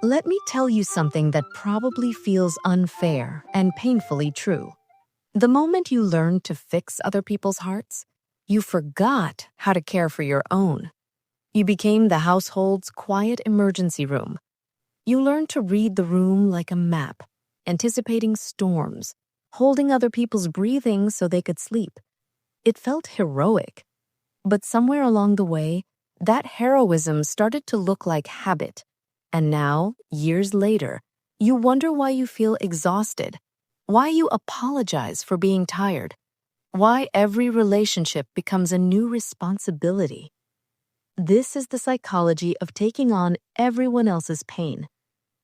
Let me tell you something that probably feels unfair and painfully true. The moment you learned to fix other people's hearts, you forgot how to care for your own. You became the household's quiet emergency room. You learned to read the room like a map, anticipating storms, holding other people's breathing so they could sleep. It felt heroic. But somewhere along the way, that heroism started to look like habit. And now, years later, you wonder why you feel exhausted, why you apologize for being tired, why every relationship becomes a new responsibility. This is the psychology of taking on everyone else's pain.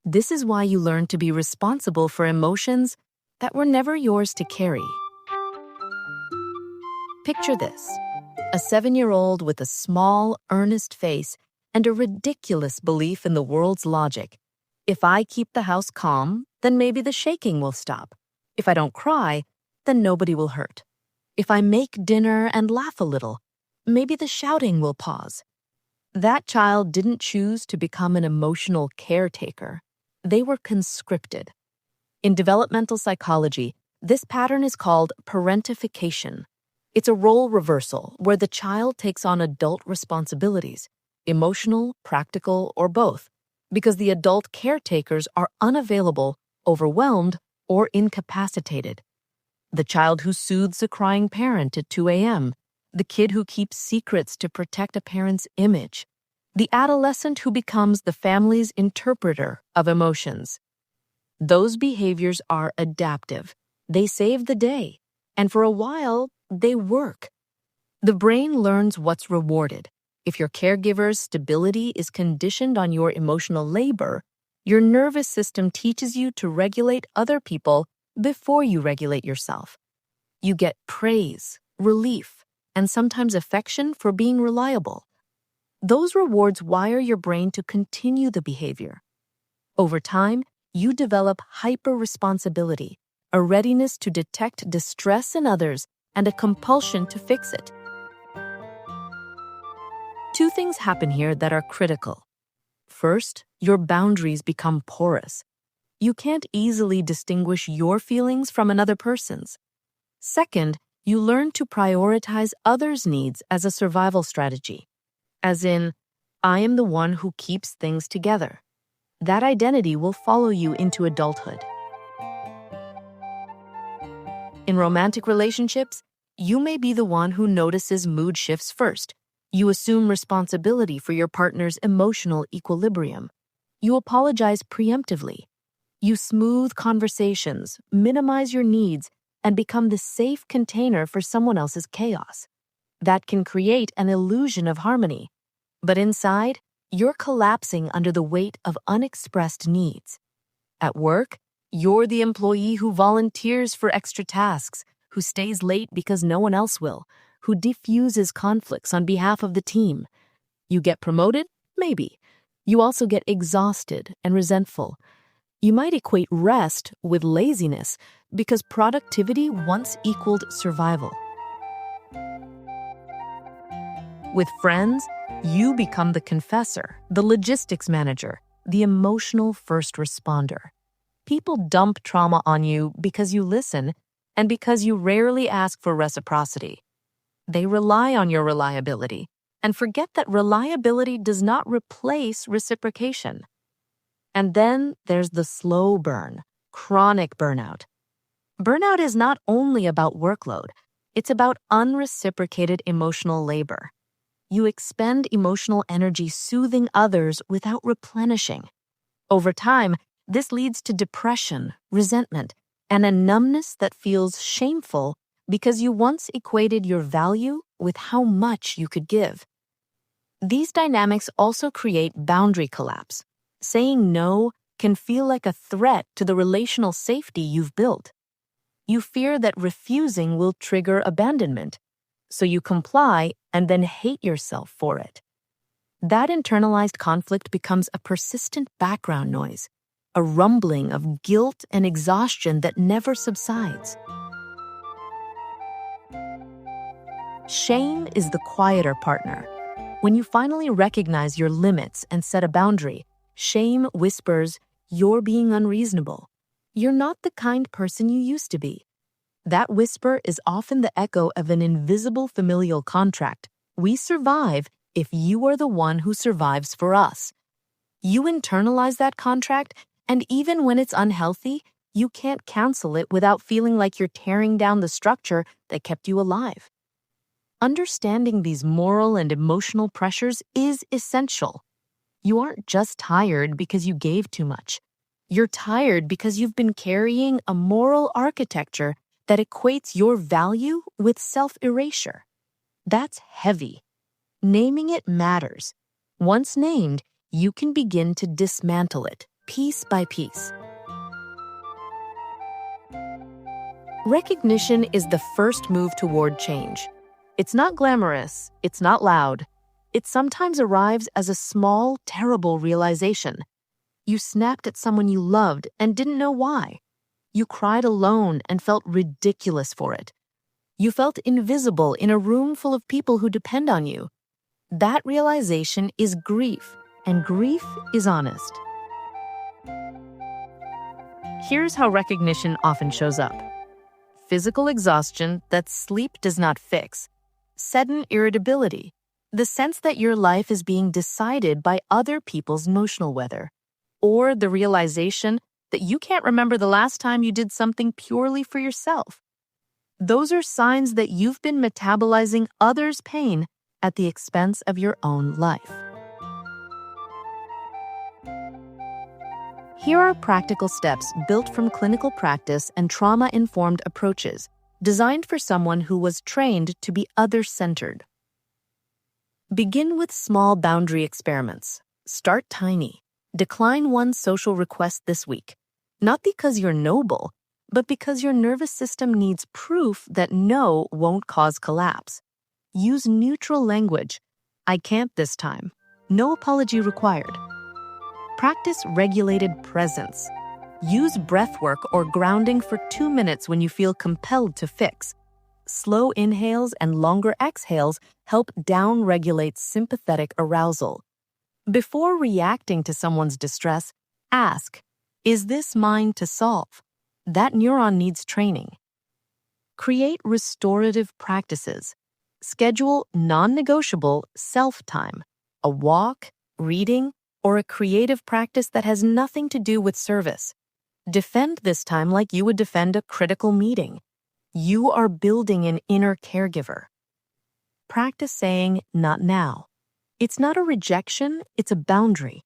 This is why you learn to be responsible for emotions that were never yours to carry. Picture this: a 7-year-old with a small, earnest face and a ridiculous belief in the world's logic. If I keep the house calm, then maybe the shaking will stop. If I don't cry, then nobody will hurt. If I make dinner and laugh a little, maybe the shouting will pause. That child didn't choose to become an emotional caretaker. They were conscripted. In developmental psychology, this pattern is called parentification. It's a role reversal where the child takes on adult responsibilities, emotional, practical, or both, because the adult caretakers are unavailable, overwhelmed, or incapacitated. The child who soothes a crying parent at 2 a.m., the kid who keeps secrets to protect a parent's image, the adolescent who becomes the family's interpreter of emotions. Those behaviors are adaptive. They save the day, and for a while, they work. The brain learns what's rewarded. If your caregiver's stability is conditioned on your emotional labor, your nervous system teaches you to regulate other people before you regulate yourself. You get praise, relief, and sometimes affection for being reliable. Those rewards wire your brain to continue the behavior. Over time, you develop hyper-responsibility, a readiness to detect distress in others, and a compulsion to fix it. Two things happen here that are critical. First, your boundaries become porous. You can't easily distinguish your feelings from another person's. Second, you learn to prioritize others' needs as a survival strategy. As in, I am the one who keeps things together. That identity will follow you into adulthood. In romantic relationships, you may be the one who notices mood shifts first. You assume responsibility for your partner's emotional equilibrium. You apologize preemptively. You smooth conversations, minimize your needs, and become the safe container for someone else's chaos. That can create an illusion of harmony. But inside, you're collapsing under the weight of unexpressed needs. At work, you're the employee who volunteers for extra tasks, who stays late because no one else will, who diffuses conflicts on behalf of the team. You get promoted? Maybe. You also get exhausted and resentful. You might equate rest with laziness because productivity once equaled survival. With friends, you become the confessor, the logistics manager, the emotional first responder. People dump trauma on you because you listen and because you rarely ask for reciprocity. They rely on your reliability and forget that reliability does not replace reciprocation. And then there's the slow burn, chronic burnout. Burnout is not only about workload, it's about unreciprocated emotional labor. You expend emotional energy soothing others without replenishing. Over time, this leads to depression, resentment, and a numbness that feels shameful because you once equated your value with how much you could give. These dynamics also create boundary collapse. Saying no can feel like a threat to the relational safety you've built. You fear that refusing will trigger abandonment, so you comply and then hate yourself for it. That internalized conflict becomes a persistent background noise, a rumbling of guilt and exhaustion that never subsides. Shame is the quieter partner. When you finally recognize your limits and set a boundary, Shame whispers, "You're being unreasonable. You're not the kind person you used to be." That whisper is often the echo of an invisible familial contract. We survive if you are the one who survives for us. You internalize that contract, and even when it's unhealthy, you can't cancel it without feeling like you're tearing down the structure that kept you alive. Understanding these moral and emotional pressures is essential. You aren't just tired because you gave too much. You're tired because you've been carrying a moral architecture that equates your value with self-erasure. That's heavy. Naming it matters. Once named, you can begin to dismantle it, piece by piece. Recognition is the first move toward change. It's not glamorous, it's not loud. It sometimes arrives as a small, terrible realization. You snapped at someone you loved and didn't know why. You cried alone and felt ridiculous for it. You felt invisible in a room full of people who depend on you. That realization is grief, and grief is honest. Here's how recognition often shows up. Physical exhaustion that sleep does not fix. Sudden irritability, the sense that your life is being decided by other people's emotional weather. Or the realization that you can't remember the last time you did something purely for yourself. Those are signs that you've been metabolizing others' pain at the expense of your own life. Here are practical steps built from clinical practice and trauma-informed approaches, designed for someone who was trained to be other-centered. Begin with small boundary experiments. Start tiny. Decline one social request this week, not because you're noble, but because your nervous system needs proof that no won't cause collapse. Use neutral language. I can't this time. No apology required. Practice regulated presence. Use breathwork or grounding for 2 minutes when you feel compelled to fix. Slow inhales and longer exhales help down-regulate sympathetic arousal. Before reacting to someone's distress, ask, is this mine to solve? That neuron needs training. Create restorative practices. Schedule non-negotiable self-time, a walk, reading, or a creative practice that has nothing to do with service. Defend this time like you would defend a critical meeting. You are building an inner caregiver. Practice saying, not now. It's not a rejection, it's a boundary.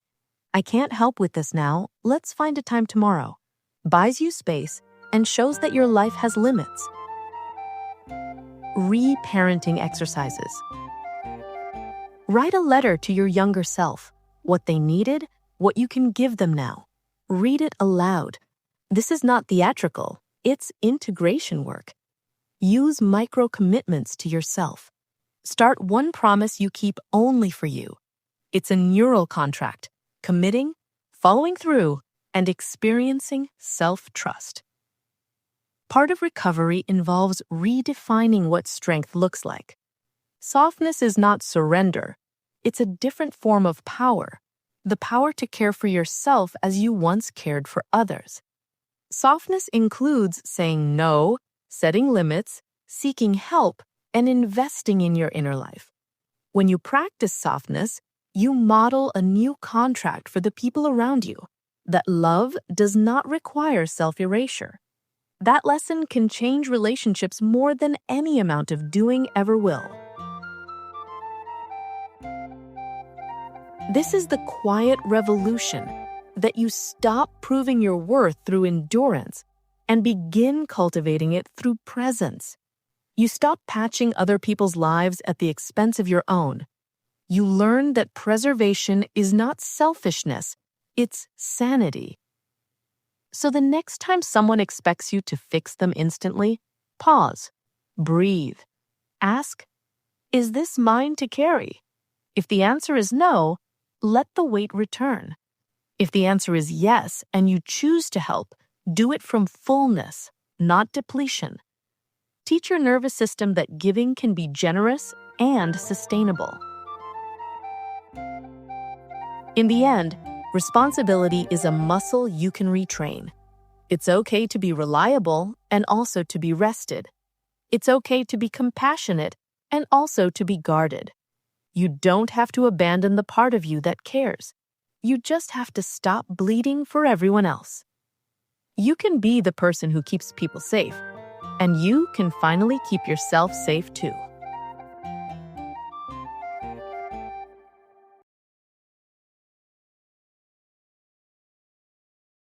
I can't help with this now, let's find a time tomorrow. Buys you space and shows that your life has limits. Reparenting exercises. Write a letter to your younger self, what they needed, what you can give them now. Read it aloud. This is not theatrical, it's integration work. Use micro-commitments to yourself. Start one promise you keep only for you. It's a neural contract, committing, following through, and experiencing self-trust. Part of recovery involves redefining what strength looks like. Softness is not surrender. It's a different form of power, the power to care for yourself as you once cared for others. Softness includes saying no, setting limits, seeking help, and investing in your inner life. When you practice softness, you model a new contract for the people around you, that love does not require self-erasure. That lesson can change relationships more than any amount of doing ever will. This is the quiet revolution, that you stop proving your worth through endurance and begin cultivating it through presence. You stop patching other people's lives at the expense of your own. You learn that preservation is not selfishness, it's sanity. So the next time someone expects you to fix them instantly, pause, breathe, ask, is this mine to carry? If the answer is no, let the weight return. If the answer is yes and you choose to help, do it from fullness, not depletion. Teach your nervous system that giving can be generous and sustainable. In the end, Responsibility is a muscle you can retrain. It's okay to be reliable and also to be rested. It's okay to be compassionate and also to be guarded. You don't have to abandon the part of you that cares. You just have to stop bleeding for everyone else. You can be the person who keeps people safe, and you can finally keep yourself safe too.